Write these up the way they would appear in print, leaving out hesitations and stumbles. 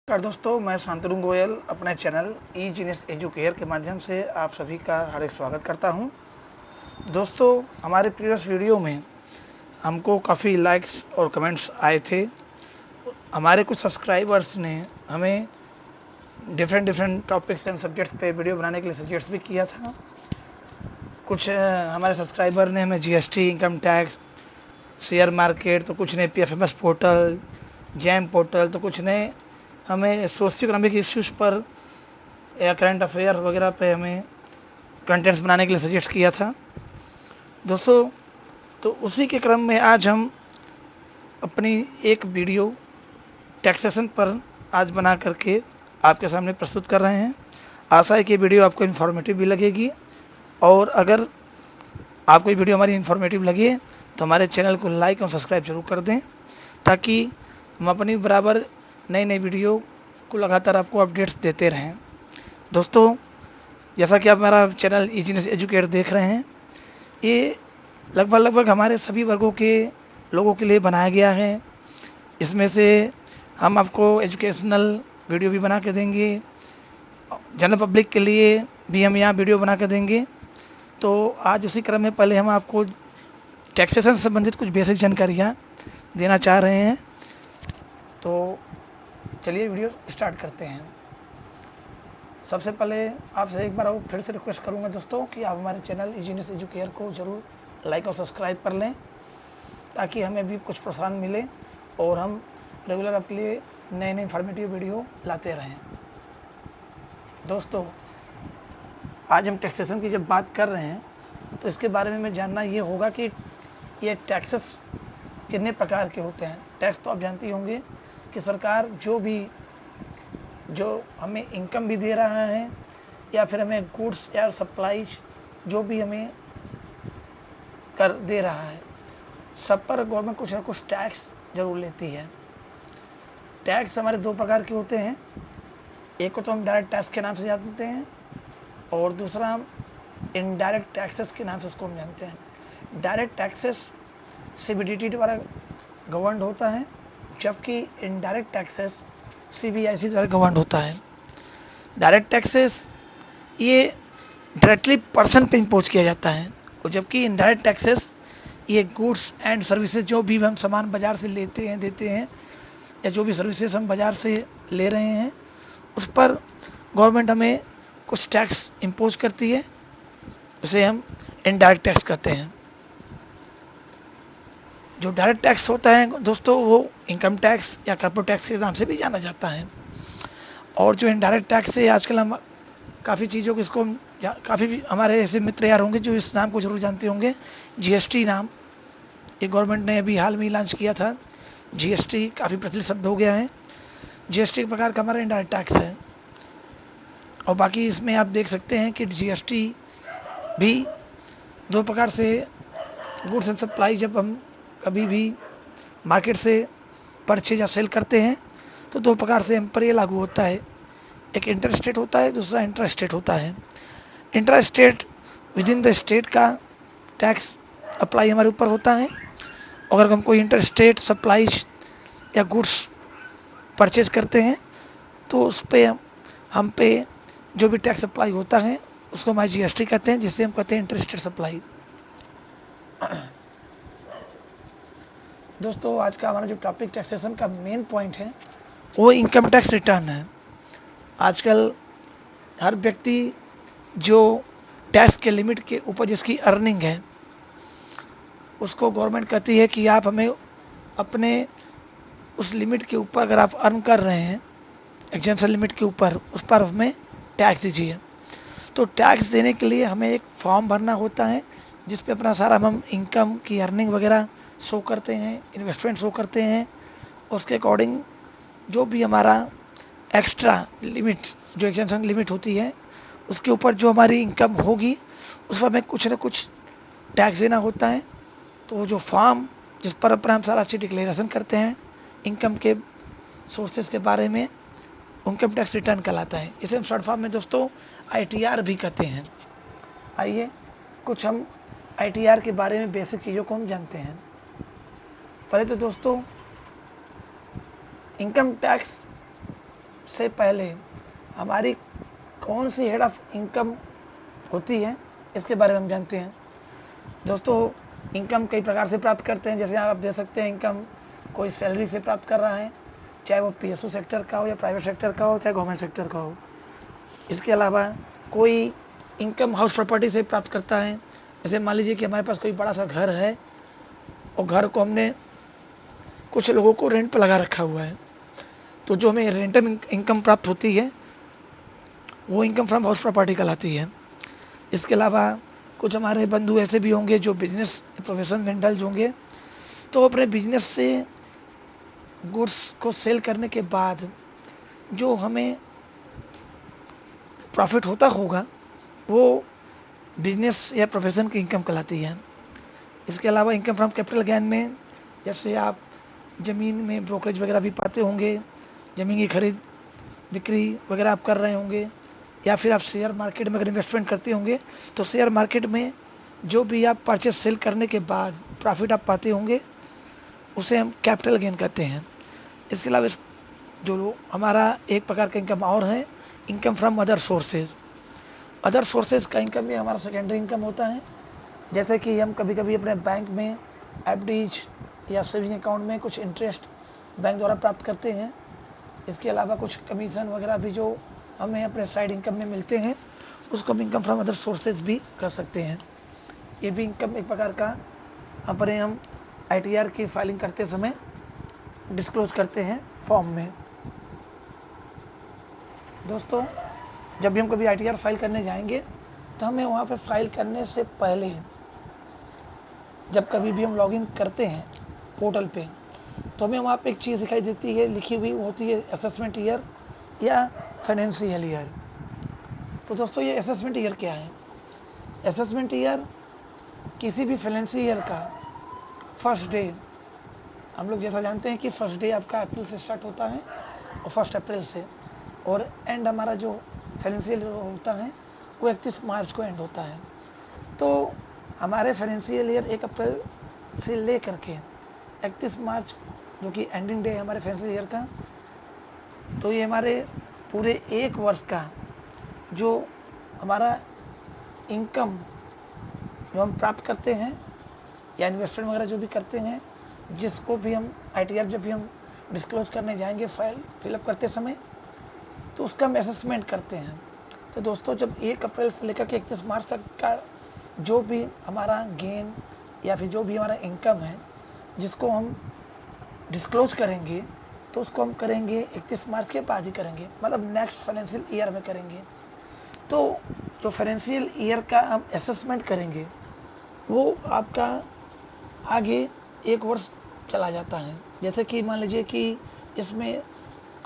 नमस्कार दोस्तों, मैं शांतनु गोयल अपने चैनल ई जीनियस एजुकेयर के माध्यम से आप सभी का हार्दिक स्वागत करता हूं। दोस्तों, हमारे प्रीवियस वीडियो में हमको काफ़ी लाइक्स और कमेंट्स आए थे। हमारे कुछ सब्सक्राइबर्स ने हमें डिफरेंट टॉपिक्स एंड सब्जेक्ट्स पे वीडियो बनाने के लिए सजेस्ट भी किया था। कुछ हमारे सब्सक्राइबर ने हमें GST, income tax, share market, तो कुछ ने पीएफएमएस पोर्टल, जैम पोर्टल, तो कुछ ने हमें सोशियो इकोनॉमिक इश्यूज़ पर या करंट अफेयर वगैरह पे हमें कंटेंट्स बनाने के लिए सजेस्ट किया था। दोस्तों, तो उसी के क्रम में आज हम अपनी एक वीडियो टैक्सेशन पर आज बना करके आपके सामने प्रस्तुत कर रहे हैं। आशा है कि वीडियो आपको इन्फॉर्मेटिव भी लगेगी, और अगर आपको ये वीडियो हमारी इन्फॉर्मेटिव लगी तो हमारे चैनल को लाइक और सब्सक्राइब जरूर कर दें, ताकि हम अपनी बराबर नई वीडियो को लगातार आपको अपडेट्स देते रहें। दोस्तों, जैसा कि आप हमारा चैनल ई जीनियस एजुकेटर देख रहे हैं, ये लगभग हमारे सभी वर्गों के लोगों के लिए बनाया गया है। इसमें से हम आपको एजुकेशनल वीडियो भी बना के देंगे, जनरल पब्लिक के लिए भी हम यहाँ वीडियो बना के देंगे। तो आज उसी क्रम में पहले हम आपको टैक्सेशन से संबंधित कुछ बेसिक जानकारियाँ देना चाह रहे हैं। तो चलिए वीडियो स्टार्ट करते हैं। सबसे पहले आपसे एक बार और फिर से रिक्वेस्ट करूंगा दोस्तों कि आप हमारे चैनल ई जीनियस एजुकेयर को ज़रूर लाइक और सब्सक्राइब कर लें, ताकि हमें भी कुछ प्रोत्साहन मिले और हम रेगुलर आपके लिए नए इन्फॉर्मेटिव वीडियो लाते रहें। दोस्तों, आज हम टैक्सेशन की जब बात कर रहे हैं तो इसके बारे में हमें जानना ये होगा कि ये टैक्सेस कितने प्रकार के होते हैं। टैक्स तो आप जानते होंगे कि सरकार जो हमें इनकम भी दे रहा है, या फिर हमें गुड्स या सप्लाईज जो भी हमें कर दे रहा है, सब पर गवर्नमेंट कुछ ना कुछ टैक्स जरूर लेती है। टैक्स हमारे दो प्रकार के होते हैं। एक को तो हम डायरेक्ट टैक्स के नाम से जानते हैं, और दूसरा हम इनडायरेक्ट टैक्सेस के नाम से उसको हम जानते हैं। डायरेक्ट टैक्सेस सीबीडीटी द्वारा गवर्न होता है, जबकि इनडायरेक्ट टैक्सेस सीबीआईसी द्वारा गवर्न होता है। डायरेक्ट टैक्सेस ये डायरेक्टली पर्सन पे इम्पोज किया जाता है, और जबकि इनडायरेक्ट टैक्सेस ये गुड्स एंड सर्विसेज जो भी हम सामान बाज़ार से लेते हैं, देते हैं, या जो भी सर्विसेज हम बाज़ार से ले रहे हैं, उस पर गवर्नमेंट हमें कुछ टैक्स इम्पोज करती है। उसे हम इनडायरेक्ट टैक्स कहते हैं। जो डायरेक्ट टैक्स होता है दोस्तों, वो इनकम टैक्स या कॉर्पोरेट टैक्स के नाम से भी जाना जाता है। और जो इनडायरेक्ट टैक्स है, आजकल हम काफ़ी चीज़ों को इसको काफ़ी हमारे ऐसे मित्र यार होंगे जो इस नाम को जरूर जानते होंगे, जीएसटी नाम। ये गवर्नमेंट ने अभी हाल में ही लॉन्च किया था। जीएसटी काफ़ी प्रचलित शब्द हो गया है। जीएसटी एक प्रकार का हमारा इनडायरेक्ट टैक्स है। और बाकी इसमें आप देख सकते हैं कि जीएसटी भी दो प्रकार से, गुड्स एंड सप्लाई, जब हम कभी भी मार्केट से परचेज या सेल करते हैं तो दो प्रकार से हम पर ये लागू होता है। एक इंटर स्टेट होता है, दूसरा इंटर स्टेट होता है। Inter state with in the state का टैक्स अप्लाई हमारे ऊपर होता है। अगर हम कोई इंटर स्टेट सप्लाईज या गुड्स परचेज करते हैं तो उस पर हम पे जो भी टैक्स अप्लाई होता है उसको हमारे जीएसटी कहते हैं, जिससे हम कहते हैं इंटर स्टेट सप्लाई। दोस्तों, आज का हमारा जो टॉपिक टैक्सेशन का मेन पॉइंट है वो इनकम टैक्स रिटर्न है। आजकल हर व्यक्ति जो टैक्स के लिमिट के ऊपर जिसकी अर्निंग है, उसको गवर्नमेंट कहती है कि आप हमें अपने उस लिमिट के ऊपर अगर आप अर्न कर रहे हैं, एग्जेम्पशन लिमिट के ऊपर, उस पर हमें टैक्स दीजिए। तो टैक्स देने के लिए हमें एक फॉर्म भरना होता है, जिस पे अपना सारा हम इनकम की अर्निंग वगैरह शो करते हैं, इन्वेस्टमेंट शो करते हैं। उसके अकॉर्डिंग जो भी हमारा एक्स्ट्रा लिमिट, जो एग्जेम्पशन लिमिट होती है, उसके ऊपर जो हमारी इनकम होगी उस पर हमें कुछ ना कुछ टैक्स देना होता है। तो वो जो फॉर्म जिस पर अपना हम सारा अच्छी डिक्लेरेशन करते हैं इनकम के सोर्सेज के बारे में, इनकम टैक्स रिटर्न कहलाता है। इसे हम शॉर्ट फॉर्म में दोस्तों आईटीआर भी कहते हैं। आइए कुछ हम आईटीआर के बारे में बेसिक चीज़ों को हम जानते हैं। पहले तो दोस्तों, इनकम टैक्स से पहले हमारी कौन सी हेड ऑफ इनकम होती है, इसके बारे में हम जानते हैं। दोस्तों, इनकम कई प्रकार से प्राप्त करते हैं। जैसे आप देख सकते हैं, इनकम कोई सैलरी से प्राप्त कर रहा है, चाहे वो PSU सेक्टर का हो या प्राइवेट सेक्टर का हो, चाहे गवर्नमेंट सेक्टर का हो। इसके अलावा कोई इनकम हाउस प्रॉपर्टी से प्राप्त करता है। जैसे मान लीजिए कि हमारे पास कोई बड़ा सा घर है और घर को हमने कुछ लोगों को रेंट पर लगा रखा हुआ है, तो जो हमें रेंटल इनकम प्राप्त होती है वो इनकम फ्रॉम हाउस प्रॉपर्टी कहलाती है। इसके अलावा कुछ हमारे बंधु ऐसे भी होंगे जो बिजनेस प्रोफेशन में इंडल्ज होंगे, तो अपने बिजनेस से गुड्स को सेल करने के बाद जो हमें प्रॉफिट होता होगा वो बिजनेस या प्रोफेशन की इनकम कहलाती है। इसके अलावा इनकम फ्रॉम कैपिटल गेन में जैसे आप ज़मीन में ब्रोकरेज वगैरह भी पाते होंगे, ज़मीन की खरीद बिक्री वगैरह आप कर रहे होंगे, या फिर आप शेयर मार्केट में अगर इन्वेस्टमेंट करते होंगे तो शेयर मार्केट में जो भी आप परचेज सेल करने के बाद प्रॉफिट आप पाते होंगे उसे हम कैपिटल गेन कहते हैं। इसके अलावा जो हमारा एक प्रकार का इनकम और है, income from other sources. Other sources का इनकम भी हमारा सेकेंडरी इनकम होता है। जैसे कि हम कभी कभी अपने बैंक में एफडीज या सेविंग अकाउंट में कुछ इंटरेस्ट बैंक द्वारा प्राप्त करते हैं। इसके अलावा कुछ कमीशन वगैरह भी जो हमें अपने साइड इनकम में मिलते हैं, उसको हम इनकम फ्रॉम अदर सोर्सेज भी कर सकते हैं। ये भी इनकम एक प्रकार का अपने हम ITR की फाइलिंग करते समय डिस्क्लोज करते हैं फॉर्म में। दोस्तों, जब भी हम कभी ITR फाइल करने जाएंगे तो हमें वहाँ पे फाइल करने से पहले जब कभी भी हम लॉगिन करते हैं पोर्टल पे, तो हमें वहाँ पे एक चीज़ दिखाई देती है, लिखी हुई होती है असेसमेंट ईयर या फाइनेंशियल ईयर। तो दोस्तों, ये असेसमेंट ईयर क्या है? असेसमेंट ईयर किसी भी फाइनेंशियल ईयर का फर्स्ट डे, हम लोग जैसा जानते हैं कि फर्स्ट डे आपका अप्रैल से स्टार्ट होता है और 1 अप्रैल से, और एंड हमारा जो फाइनेंशियल ईयर होता है वो 31 मार्च को एंड होता है। तो हमारे फाइनेंशियल ईयर 1 अप्रैल से ले करके 31 मार्च जो कि एंडिंग डे है हमारे फाइनेंशियल ईयर का, तो ये हमारे पूरे एक वर्ष का जो हमारा इनकम जो हम प्राप्त करते हैं या इन्वेस्टमेंट वगैरह जो भी करते हैं, जिसको भी हम ITR जब भी हम डिस्क्लोज करने जाएंगे फाइल फिलअप करते समय, तो उसका हम असेसमेंट करते हैं। तो दोस्तों, जब 1 अप्रैल से लेकर के 31 मार्च तक का जो भी हमारा गेन या फिर जो भी हमारा इनकम है जिसको हम डिस्क्लोज करेंगे, तो उसको हम करेंगे 31 मार्च के बाद ही करेंगे, मतलब नेक्स्ट फाइनेंशियल ईयर में करेंगे। तो जो फाइनेंशियल ईयर का हम असेसमेंट करेंगे वो आपका आगे एक वर्ष चला जाता है। जैसे कि मान लीजिए कि इसमें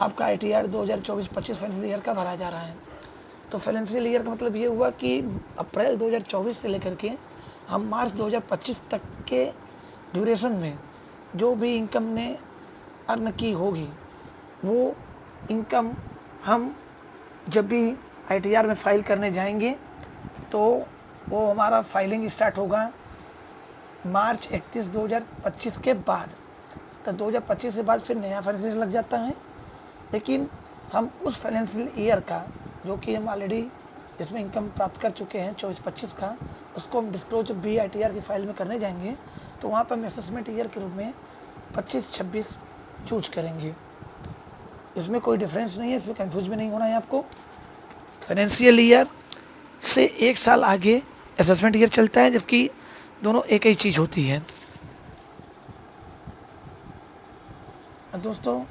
आपका ITR 2024-25 फाइनेंशियल ईयर का भरा जा रहा है, तो फाइनेंशियल ईयर का मतलब ये हुआ कि अप्रैल 2024 से लेकर के हम मार्च 2025 तक के ड्यूरेशन में जो भी इनकम ने अर्न की होगी वो इनकम हम जब भी ITR में फाइल करने जाएंगे तो वो हमारा फाइलिंग स्टार्ट होगा मार्च 31 2025 के बाद। तो 2025 के बाद फिर नया फाइनेंशियल लग जाता है, लेकिन हम उस फाइनेंशियल ईयर का जो कि हम ऑलरेडी जिसमें इनकम प्राप्त कर चुके हैं 24-25 का, उसको हम डिस्क्लोज जब भी ITR की फाइल में करने जाएंगे तो वहाँ पर हम असेसमेंट ईयर के रूप में 25-26 चूज करेंगे। इसमें कोई डिफरेंस नहीं है, इसमें कंफ्यूज भी नहीं होना है आपको। फाइनेंशियल ईयर से 1 साल आगे असेसमेंट ईयर चलता है, जबकि दोनों एक ही चीज़ होती है। दोस्तों,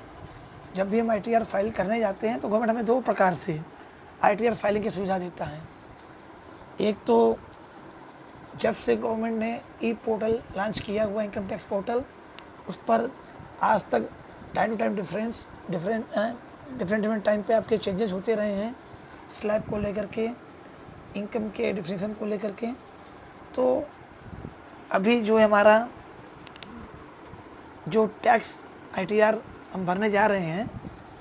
जब भी हम ITR फाइल करने जाते हैं तो गवर्नमेंट हमें 2 प्रकार से ITR फाइलिंग की सुविधा देता है। एक तो जब से गवर्नमेंट ने ई-पोर्टल लॉन्च किया हुआ इनकम टैक्स पोर्टल, उस पर आज तक time to time different time पे आपके चेंजेस होते रहे हैं, स्लैब को लेकर के, इनकम के डिफिनेशन को लेकर के। तो अभी जो हमारा जो टैक्स ITR हम भरने जा रहे हैं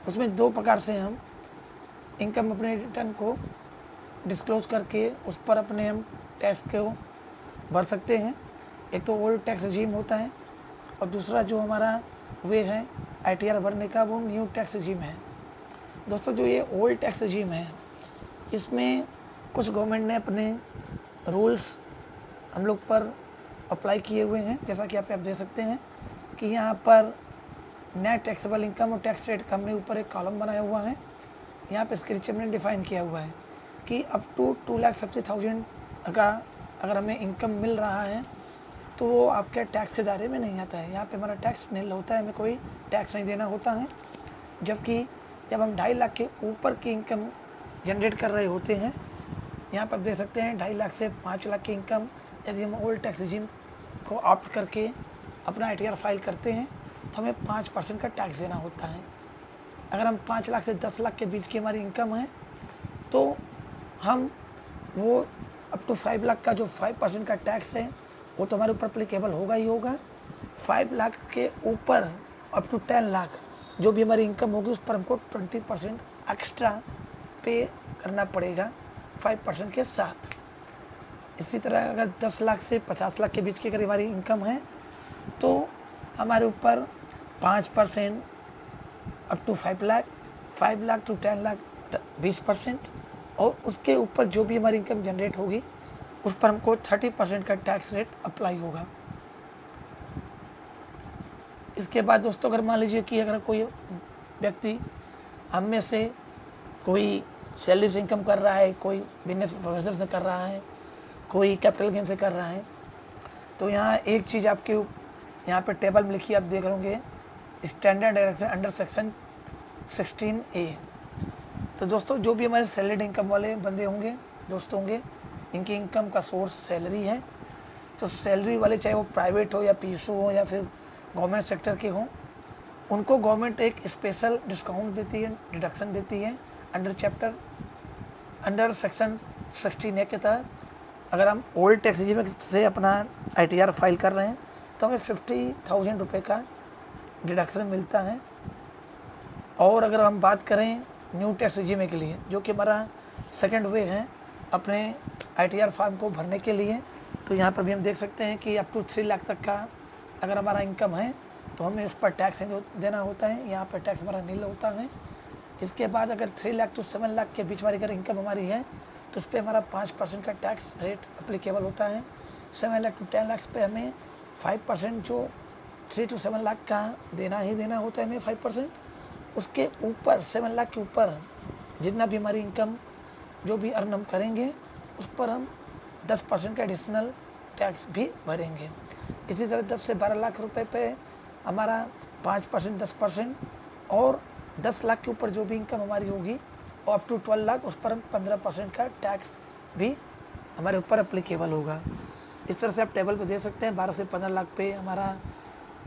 उसमें 2 प्रकार से हम इनकम अपने रिटर्न को डिस्क्लोज करके उस पर अपने हम टैक्स को भर सकते हैं। एक तो ओल्ड टैक्स रिजीम होता है और दूसरा जो हमारा वे है ITR भरने का वो न्यू टैक्स रिजीम है। दोस्तों जो ये ओल्ड टैक्स रिजीम है, इसमें कुछ गवर्नमेंट ने अपने रूल्स हम लोग पर अप्लाई किए हुए हैं। जैसा कि आप देख सकते हैं कि यहाँ पर नेट टैक्सेबल इनकम और टैक्स रेट का हमने ऊपर एक कॉलम बनाया हुआ है। यहाँ पे इसके नीचे हमने डिफाइन किया हुआ है कि अप टू 2,50,000 का अगर हमें इनकम मिल रहा है तो वो आपके टैक्स के दायरे में नहीं आता है। यहाँ पे हमारा टैक्स नील होता है, हमें कोई टैक्स नहीं देना होता है। जबकि जब हम 2.5 लाख के ऊपर की इनकम जनरेट कर रहे होते हैं, यहाँ पर देख सकते हैं 2.5 लाख से 5 लाख की इनकम यदि हम ओल्ड टैक्स रिजीम को ऑप्ट करके अपना ITR फाइल करते हैं तो हमें 5% का टैक्स देना होता है। अगर हम 5 लाख से 10 लाख के बीच की हमारी इनकम है तो हम वो अप टू 5 लाख का जो 5% का टैक्स है वो तो हमारे ऊपर अप्लीकेबल होगा ही होगा। 5 लाख के ऊपर अप टू 10 लाख जो भी हमारी इनकम होगी उस पर हमको 20% एक्स्ट्रा पे करना पड़ेगा 5% के साथ। इसी तरह अगर 10 लाख से 50 लाख के बीच की अगर हमारी इनकम है तो हमारे ऊपर 5% up to 5 lakh, 5 lakh to 10 lakh 20%, और उसके ऊपर जो भी हमारी इनकम जनरेट होगी उस पर हमको 30% का टैक्स रेट अप्लाई होगा। इसके बाद दोस्तों अगर मान लीजिए कि अगर कोई व्यक्ति हम में से कोई सैलरी से इनकम कर रहा है, कोई बिजनेस प्रोफेसर से कर रहा है, कोई कैपिटल गेन से कर रहा है, तो यहाँ एक चीज़ आपके यहाँ पे टेबल में लिखी आप देख रहे standard direction under section 16A। तो दोस्तों जो भी हमारे सैलरीड इनकम वाले बंदे होंगे, दोस्त होंगे, इनकी इनकम का सोर्स सैलरी है, तो सैलरी वाले चाहे वो प्राइवेट हो या PSU हो या फिर गवर्नमेंट सेक्टर के हों, उनको गवर्नमेंट एक स्पेशल डिस्काउंट देती है, डिडक्शन देती है अंडर सेक्शन 16A के तहत। अगर हम ओल्ड टैक्स रिजीम से अपना ITR फाइल कर रहे हैं तो हमें 50,000 रुपये का डिडक्शन मिलता है। और अगर हम बात करें न्यू टैक्स रिजीम के लिए, जो कि हमारा सेकंड वे है अपने ITR फॉर्म को भरने के लिए, तो यहाँ पर भी हम देख सकते हैं कि अप टू 3 लाख तक का अगर हमारा इनकम है तो हमें उस पर टैक्स देना होता है। यहाँ पर टैक्स हमारा नील होता है। इसके बाद अगर 3 लाख टू 7 लाख के बीच वाली अगर इनकम हमारी है तो उस पर हमारा 5% का टैक्स रेट अप्लीकेबल होता है। 7 लाख टू 10 लाख पे हमें 5% जो 3 टू 7 लाख का देना ही देना होता है हमें 5%। उसके ऊपर 7 लाख के ऊपर जितना भी हमारी इनकम जो भी अर्न हम करेंगे उस पर हम 10% का एडिशनल टैक्स भी भरेंगे। इसी तरह 10 से 12 लाख रुपए पे हमारा 5% 10%, और 10 लाख के ऊपर जो भी इनकम हमारी होगी और अप टू 12 लाख उस पर हम 15% का टैक्स भी हमारे ऊपर अप्लीकेबल होगा। इस तरह से आप टेबल पे दे सकते हैं। 12 से 15 लाख पे हमारा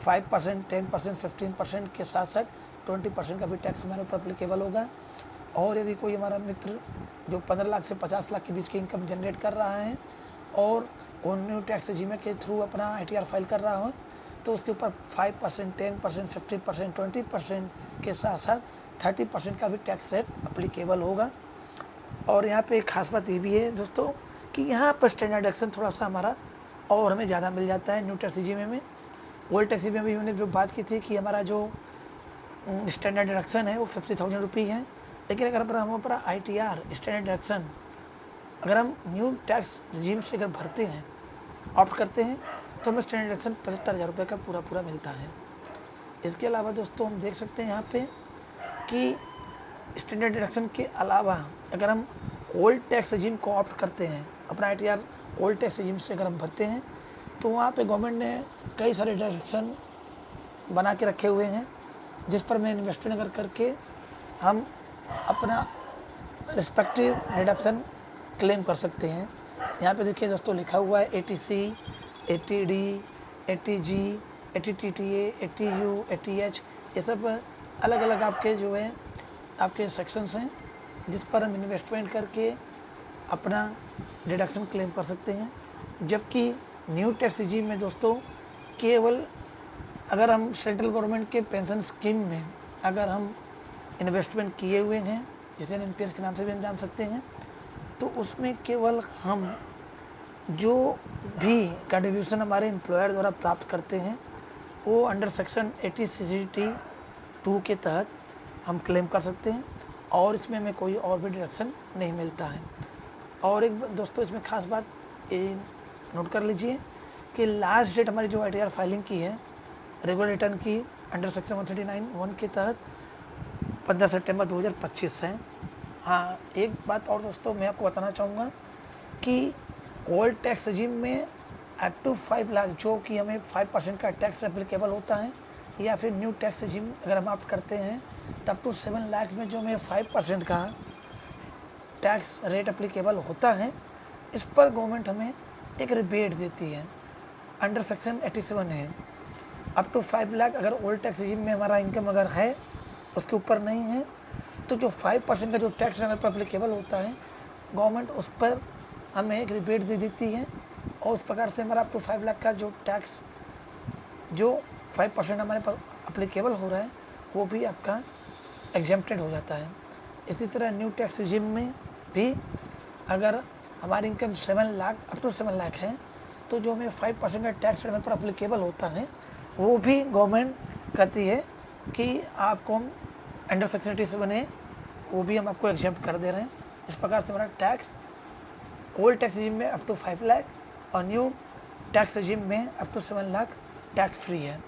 5%, 10%, 15% के साथ साथ 20% का भी टैक्स हमारे ऊपर अप्लीकेबल होगा। और यदि कोई हमारा मित्र जो 15 लाख से 50 लाख के बीच की इनकम जनरेट कर रहा है और वो न्यू टैक्स रिजीम के थ्रू अपना ITR फाइल कर रहा हो तो उसके ऊपर 5%, 10%, 50%, 20% के साथ साथ 30% का भी टैक्स रेट अप्लीकेबल होगा। और यहाँ पे एक खास बात ये भी है दोस्तों कि यहाँ पर स्टैंडर्ड डिडक्शन थोड़ा सा हमारा और हमें ज़्यादा मिल जाता है न्यू टैक्स रिजीम में। ओल्ड टैक्स रिजीम में हमने जो बात की थी कि हमारा जो स्टैंडर्ड डिडक्शन है वो 50,000 रुपये है, लेकिन अगर हम अपना ITR स्टैंडर्ड डिडक्शन अगर हम न्यू टैक्स रिजीम से अगर भरते हैं, ऑप्ट करते हैं, तो हमें स्टैंडर्ड डिडक्शन 75,000 रुपये का पूरा मिलता है। इसके अलावा दोस्तों हम देख सकते हैं यहाँ पे कि स्टैंडर्ड डिडक्शन के अलावा अगर हम ओल्ड टैक्स रिजीम को ऑप्ट करते हैं, अपना ITR ओल्ड टैक्स रिजीम से अगर हम भरते हैं, तो वहाँ पे गवर्नमेंट ने कई सारे डिडक्शन बना के रखे हुए हैं जिस पर मैं इन्वेस्टमेंट अगर करके हम अपना रिस्पेक्टिव डिडक्शन क्लेम कर सकते हैं। यहाँ पे देखिए दोस्तों लिखा हुआ है ATC, ATD, ATG, ATTTA, ATU, ATH, ये सब अलग अलग आपके जो है आपके सेक्शंस हैं जिस पर हम इन्वेस्टमेंट करके अपना डिडक्शन क्लेम कर सकते हैं। जबकि न्यू टैक्स रिजीम में दोस्तों केवल अगर हम सेंट्रल गवर्नमेंट के पेंशन स्कीम में अगर हम इन्वेस्टमेंट किए हुए हैं, जिसे NPS के नाम से भी हम जान सकते हैं, तो उसमें केवल हम जो भी कंट्रीब्यूशन हमारे एम्प्लॉयर द्वारा प्राप्त करते हैं वो अंडर सेक्शन 80 CGT 2 के तहत हम क्लेम कर सकते हैं। और इसमें हमें कोई और भी डिडक्शन नहीं मिलता है। और एक दोस्तों इसमें खास बात नोट कर लीजिए कि लास्ट डेट हमारी जो ITR फाइलिंग की है रेगुलर रिटर्न की अंडर सेक्शन 139(1) के तहत 15 सितंबर 2025 है। हाँ, एक बात और दोस्तों मैं आपको बताना चाहूँगा कि ओल्ड टैक्स रजीम में अप टू 5 लाख जो कि हमें 5% का टैक्स एप्लीकेबल होता है, या फिर न्यू टैक्स रजीम अगर हम ऑप्ट करते हैं तब टू 7 लाख में जो हमें 5% का टैक्स रेट एप्लीकेबल होता है, इस पर गवर्नमेंट हमें एक रिबेट देती है। अंडर सेक्शन 87 है, अप टू 5 लाख अगर ओल्ड टैक्स रजीम में हमारा इनकम अगर है, उसके ऊपर नहीं है, तो जो 5% का जो टैक्स हमारे पर एप्लीकेबल होता है, गवर्नमेंट उस पर हमें एक रिबेट दे देती है, और उस प्रकार से हमारा अप टू 5 लाख का जो टैक्स जो 5% हमारे पर एप्लीकेबल हो रहा है वो भी आपका एग्जेम्प्टेड हो जाता है। इसी तरह न्यू टैक्स रजीम में भी अगर हमारी income 7 lakh up to 7 lakh है, तो जो हमें 5% का टैक्स हमारे पर एप्लीकेबल होता है वो भी गवर्नमेंट कहती है कि आपको हम अंडर सेक्शन 87 है वो भी हम आपको एग्जेम्प्ट कर दे रहे हैं। इस प्रकार से हमारा टैक्स ओल्ड टैक्स रजीम में अप टू 5 लाख और न्यू टैक्स रजीम में up to 7 lakh tax free है।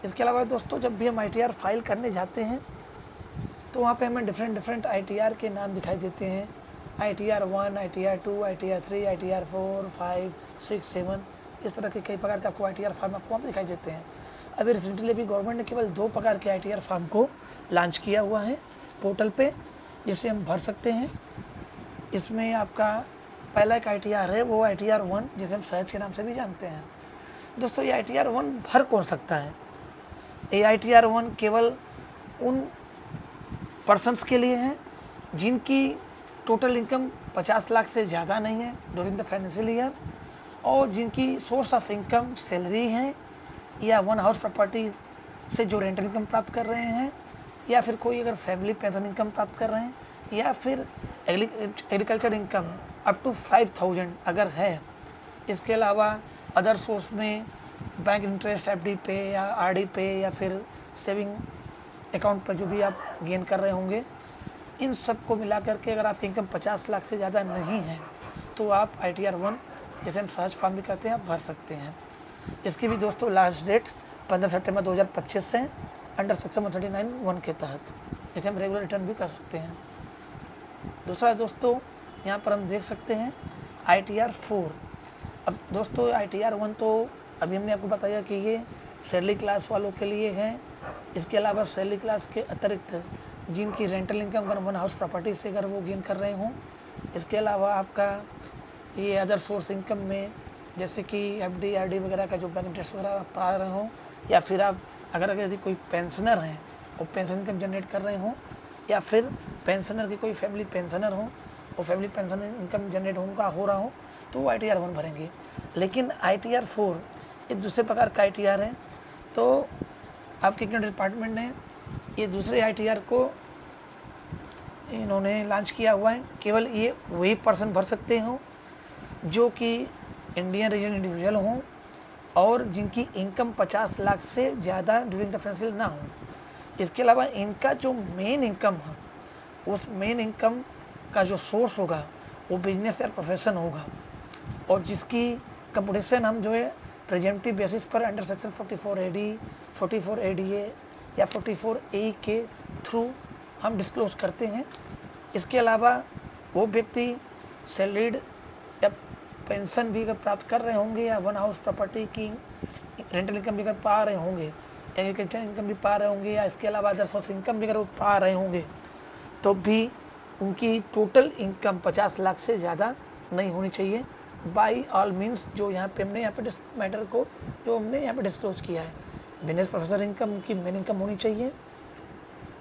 इसके अलावा दोस्तों जब भी हम ITR फाइल करने जाते हैं तो वहाँ पे हमें डिफरेंट ITR के नाम दिखाई देते हैं। ITR 1, ITR 2, ITR 3, ITR 4, 5, 6, 7 इस तरह के कई प्रकार के आपको ITR फार्म आपको वहाँ दिखाई देते हैं। अभी रिसेंटली भी गवर्नमेंट ने केवल 2 प्रकार के ITR फार्म को लॉन्च किया हुआ है पोर्टल पे, जिसे हम भर सकते हैं। इसमें आपका पहला एक ITR है वो ITR 1 जिसे हम सहज के नाम से भी जानते हैं। दोस्तों ये ITR 1 भर कौन सकता है? ये ITR 1 केवल उन पर्सन्स के लिए है जिनकी टोटल इनकम 50 लाख से ज़्यादा नहीं है ड्यूरिंग द फाइनेंशियल ईयर, और जिनकी सोर्स ऑफ इनकम सैलरी है या वन हाउस प्रॉपर्टी से जो रेंटल इनकम प्राप्त कर रहे हैं, या फिर कोई अगर फैमिली पेंशन इनकम प्राप्त कर रहे हैं, या फिर एग्रीकल्चर इनकम अप टू 5000 अगर है। इसके अलावा अदर सोर्स में बैंक इंटरेस्ट FD पे या RD पे या फिर सेविंग अकाउंट पर जो भी आप गेन कर रहे होंगे, इन सब को मिला करके अगर आपकी इनकम 50 लाख से ज़्यादा नहीं है तो आप ITR 1 जिसे हम सहज फार्म भी कहते हैं आप भर सकते हैं। इसकी भी दोस्तों लास्ट डेट 15 सितंबर 2025 है अंडर सेक्शन 139(1) के तहत, इसे हम रेगुलर रिटर्न भी कर सकते हैं। दूसरा दोस्तों यहाँ पर हम देख सकते हैं ITR 4। अब दोस्तों ITR 1 तो अभी हमने आपको बताया कि ये सैलरी क्लास वालों के लिए है। इसके अलावा सैलरी क्लास के अतिरिक्त जिनकी रेंटल इनकम अगर वन हाउस प्रॉपर्टी से अगर वो गेन कर रहे हों, इसके अलावा आपका ये अदर सोर्स इनकम में जैसे कि FD RD वगैरह का जो बैंक इंटरेस्ट वगैरह आप पा रहे हो, या फिर आप अगर यदि कोई पेंशनर हैं और पेंशन इनकम जनरेट कर रहे हों, या फिर पेंशनर की कोई फैमिली पेंशनर हो और फैमिली पेंशन इनकम जनरेट उनका हो रहा हो, तो वो ITR 1 भरेंगे। लेकिन ITR 4 एक दूसरे प्रकार का ITR है, तो आपके इनकम डिपार्टमेंट ने ये दूसरे ITR को इन्होंने लॉन्च किया हुआ है। केवल ये वही पर्सन भर सकते हो जो कि इंडियन रेजिडेंट इंडिविजुअल हों और जिनकी इनकम 50 लाख से ज़्यादा ड्यूरिंग द फाइनेंशियल ना हो। इसके अलावा इनका जो मेन इनकम है उस मेन इनकम का जो सोर्स होगा वो बिजनेस या प्रोफेशन होगा, और जिसकी कंपटीशन हम जो है प्रेजेंटिव बेसिस पर अंडर सेक्शन 44AD, 44ADA या 44AE के थ्रू हम डिस्क्लोज करते हैं। इसके अलावा वो व्यक्ति सैलरीड या पेंशन भी अगर प्राप्त कर रहे होंगे, या वन हाउस प्रॉपर्टी की रेंटल इनकम भी अगर पा रहे होंगे, एग्रीकल्चर इनकम भी पा रहे होंगे, या इसके अलावा अदर सोर्स इनकम भी अगर वो पा रहे होंगे, तो भी उनकी टोटल इनकम 50 लाख से ज़्यादा नहीं होनी चाहिए। बाई ऑल मीन्स जो यहाँ पे हमने यहाँ पे मैटर को जो हमने यहाँ पे डिस्क्लोज किया है, बिजनेस प्रोफेसर इनकम की मेन इनकम होनी चाहिए।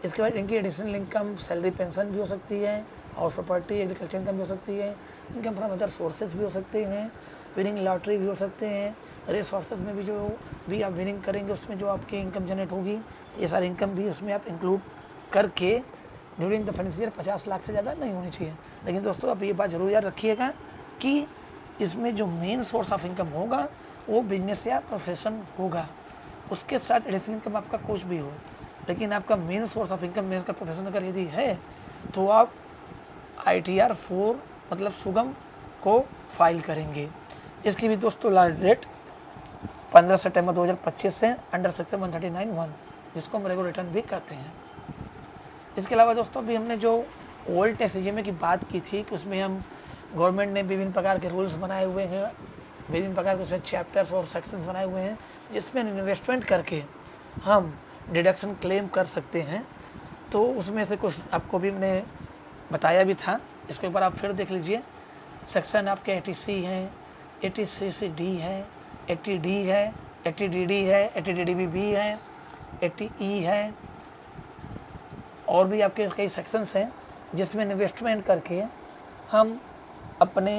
इसके बाद इनकी एडिशनल इनकम सैलरी पेंशन भी हो सकती है, हाउस प्रॉपर्टी एग्रीकल्चर इनकम भी हो सकती है, इनकम फ्रॉम अदर सोर्सेज भी हो सकते हैं, विनिंग लॉटरी भी हो सकते हैं, रेस हॉर्सेस में भी जो भी आप विनिंग करेंगे उसमें जो आपकी इनकम जनरेट होगी, ये सारी इनकम भी उसमें आप इंक्लूड करके during the financial year 50 lakh से ज़्यादा नहीं होनी चाहिए। लेकिन दोस्तों आप ये बात जरूर याद रखिएगा कि इसमें जो मेन सोर्स ऑफ इनकम होगा वो बिजनेस या प्रोफेशन होगा, उसके साथ एडिशनल इनकम आपका कुछ भी हो, लेकिन आपका मेन सोर्स ऑफ इनकम में का प्रोफेशन अगर यदि है तो आप ITR 4 मतलब सुगम को फाइल करेंगे। इसकी भी दोस्तों लास्ट डेट 15 सितंबर 2025 से अंडर सेक्शन 139(1) जिसको हम रेगुलर रिटर्न भी कहते हैं। इसके अलावा दोस्तों अभी हमने जो ओल्ड टैक्स रेजिम की बात की थी कि उसमें हम गवर्नमेंट ने विभिन्न प्रकार के रूल्स बनाए हुए हैं, विभिन्न प्रकार के उसमें चैप्टर्स और सेक्शंस बनाए हुए हैं जिसमें इन्वेस्टमेंट करके हम डिडक्शन क्लेम कर सकते हैं। तो उसमें से कुछ आपको भी मैंने बताया भी था, इसको एक बार आप फिर देख लीजिए। सेक्शन आपके 80C हैं, 80CCD है, 80D है, 80DD है, 80DDB है, 80E है और भी आपके कई सेक्शंस हैं जिसमें इन्वेस्टमेंट करके हम अपने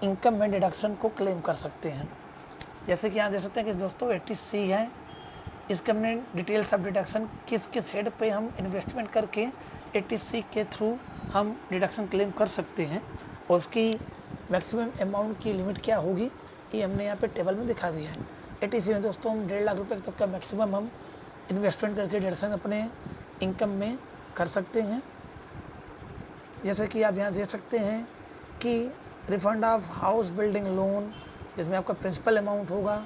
इनकम में डिडक्शन को क्लेम कर सकते हैं। जैसे कि यहाँ देख सकते हैं कि दोस्तों 80C है, इसके हमने डिटेल्स ऑफ डिडक्शन किस किस हेड पे हम इन्वेस्टमेंट करके 80C के थ्रू हम डिडक्शन क्लेम कर सकते हैं और उसकी मैक्सिमम अमाउंट की लिमिट क्या होगी ये हमने यहाँ पे टेबल में दिखा दिया है। 80C में दोस्तों हम 1.5 लाख रुपये तक का मैक्सिमम हम इन्वेस्टमेंट करके डिडक्शन अपने इनकम में कर सकते हैं। जैसे कि आप यहाँ देख सकते हैं कि refund of house building loan जिसमें आपका प्रिंसिपल अमाउंट होगा,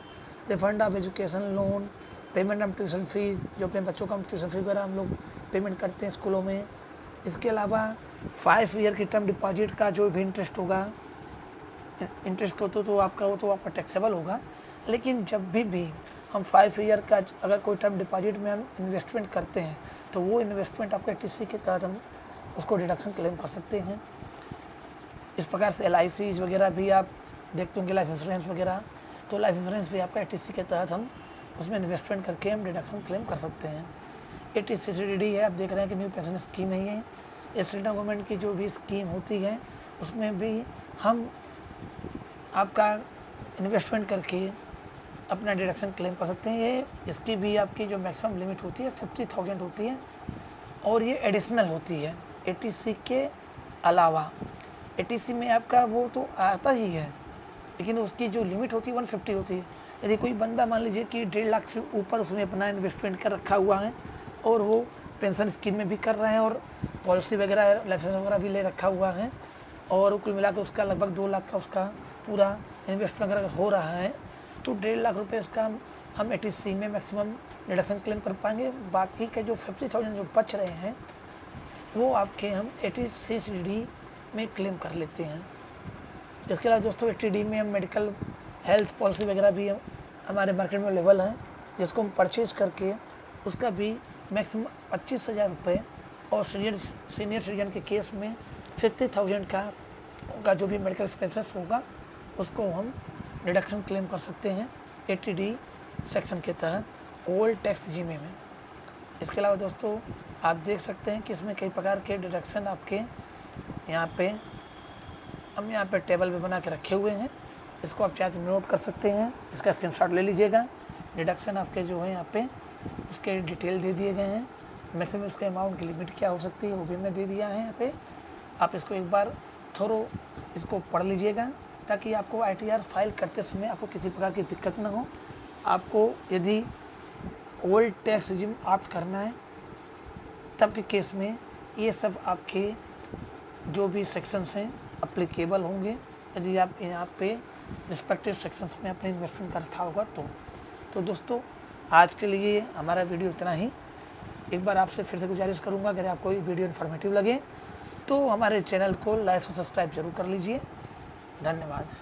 refund of education loan, payment of tuition fees जो अपने बच्चों का ट्यूशन फीस वगैरह हम लोग पेमेंट करते हैं स्कूलों में। इसके अलावा 5 ईयर की टर्म डिपॉजिट का जो भी इंटरेस्ट होगा, इंटरेस्ट को तो आपका टैक्सेबल होगा, लेकिन जब भी हम 5 ईयर का अगर कोई टर्म डिपॉजिट में हम इन्वेस्टमेंट करते हैं तो वो इन्वेस्टमेंट आपके TC के तहत हम उसको डिडक्शन क्लेम कर सकते हैं। इस प्रकार से LICs वगैरह भी आप देखते होंगे, लाइफ इंश्योरेंस वगैरह, तो लाइफ इंश्योरेंस भी आपका 80C के तहत हम उसमें इन्वेस्टमेंट करके हम डिडक्शन क्लेम कर सकते हैं। 80CCD है, आप देख रहे हैं कि न्यू पेंशन स्कीम है ये सेंट्रल गवर्नमेंट की जो भी स्कीम होती है उसमें भी हम आपका इन्वेस्टमेंट करके अपना डिडक्शन क्लेम कर सकते हैं। ये इसकी भी आपकी जो मैक्सिमम लिमिट होती है 50,000 होती है और ये एडिशनल होती है 80C के अलावा। 80C में आपका वो तो आता ही है लेकिन उसकी जो लिमिट होती है 150 होती है। यदि कोई बंदा मान लीजिए कि 1.5 लाख से ऊपर उसने अपना इन्वेस्टमेंट कर रखा हुआ है और वो पेंशन स्कीम में भी कर रहे हैं और पॉलिसी वगैरह लाइसेंस वगैरह भी ले रखा हुआ है और कुल मिलाकर उसका लगभग 2 लाख का उसका पूरा इन्वेस्टमेंट अगर हो रहा है तो 1.5 लाख रुपये उसका हम 80C में मैक्सिमम डिडक्शन क्लेम कर पाएंगे। बाकी के जो 50,000 जो बच रहे हैं वो आपके हम 80CCD में क्लेम कर लेते हैं। इसके अलावा दोस्तों 80D में हम मेडिकल हेल्थ पॉलिसी वगैरह भी हमारे मार्केट में अवेलेबल है जिसको हम परचेज करके उसका भी मैक्सिमम 25,000 रुपये और सीनियर सिटीजन के केस में 50,000 का जो भी मेडिकल एक्सपेंसेस होगा उसको हम डिडक्शन क्लेम कर सकते हैं 80D सेक्शन के तहत ओल्ड टैक्स रेजिम में। इसके अलावा दोस्तों आप देख सकते हैं कि इसमें कई प्रकार के डिडक्शन आपके यहाँ पे हम यहाँ पे टेबल पे बना के रखे हुए हैं, इसको आप चाहे तो नोट कर सकते हैं, इसका स्क्रीनशॉट ले लीजिएगा। डिडक्शन आपके जो है यहाँ पे उसके डिटेल दे दिए गए हैं, मैक्सिमम उसके अमाउंट की लिमिट क्या हो सकती है वो भी हमने दे दिया है यहाँ पे। आप इसको एक बार थोड़ा इसको पढ़ लीजिएगा ताकि आपको ITR फाइल करते समय आपको किसी प्रकार की दिक्कत ना हो। आपको यदि ओल्ड टैक्स रेजिम ऑप्ट करना है तब के केस में ये सब आपके जो भी सेक्शंस हैं अप्लीकेबल होंगे यदि आप यहाँ पे रिस्पेक्टिव सेक्शंस में अपने इन्वेस्टमेंट का रखा होगा तो दोस्तों आज के लिए हमारा वीडियो इतना ही। एक बार आपसे फिर से गुजारिश करूँगा अगर आपको ये वीडियो इन्फॉर्मेटिव लगे तो हमारे चैनल को लाइक और सब्सक्राइब जरूर कर लीजिए। धन्यवाद।